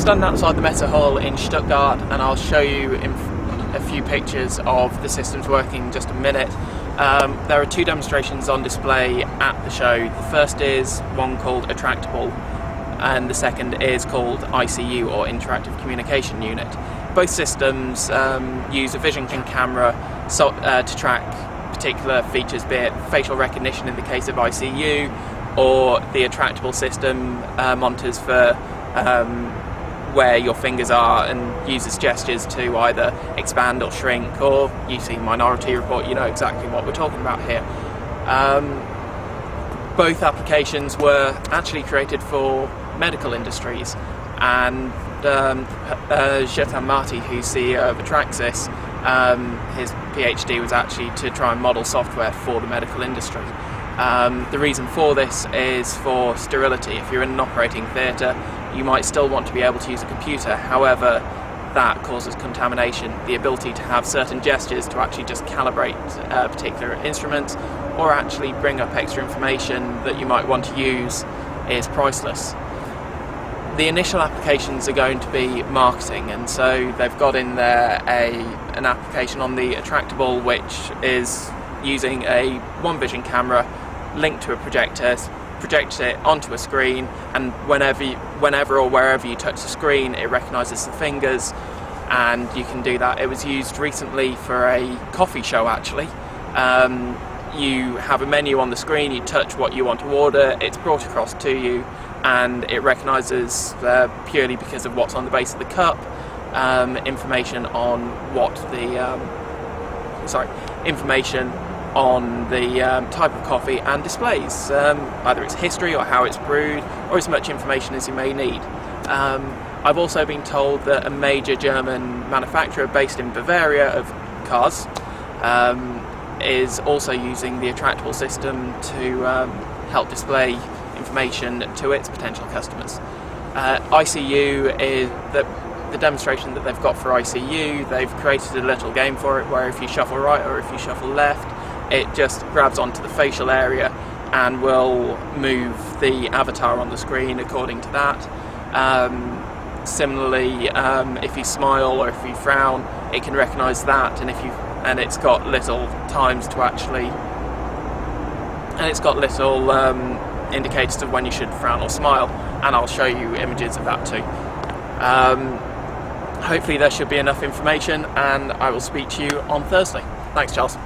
standing outside the Messe Hall in Stuttgart, and I'll show you a few pictures of the systems working in just a minute. There are two demonstrations on display at the show. The first is one called Attractable, and the second is called ICU, or Interactive Communication Unit. Both systems use a vision camera to track particular features, be it facial recognition in the case of ICU, or the Attractable system monitors for where your fingers are and uses gestures to either expand or shrink, or you see Minority Report, you know exactly what we're talking about here. Both applications were actually created for medical industries, and Jetan Marty, who's CEO of Atraxis, his PhD was actually to try and model software for the medical industry. The reason for this is for sterility. If you're in an operating theatre, you might still want to be able to use a computer, however that causes contamination. The ability to have certain gestures to actually just calibrate particular instruments or actually bring up extra information that you might want to use is priceless. The initial applications are going to be marketing, and so they've got in there an application on the Attractable which is using a one vision camera linked to a projector, projects it onto a screen, and whenever or wherever you touch the screen it recognises the fingers, and you can do that. It was used recently for a coffee show actually. You have a menu on the screen, you touch what you want to order, it's brought across to you, and it recognises purely because of what's on the base of the cup, information on what the type of coffee, and displays either its history or how it's brewed, or as much information as you may need. I've also been told that a major German manufacturer based in Bavaria of cars is also using the Attractable system to help display information to its potential customers. ICU is the demonstration that they've got for ICU. They've created a little game for it where if you shuffle right or if you shuffle left, it just grabs onto the facial area and will move the avatar on the screen according to that. Similarly, if you smile or if you frown, it can recognise that, and it's got little times to actually, and it's got little indicators of when you should frown or smile, and I'll show you images of that too. Hopefully there should be enough information, and I will speak to you on Thursday. Thanks, Charles.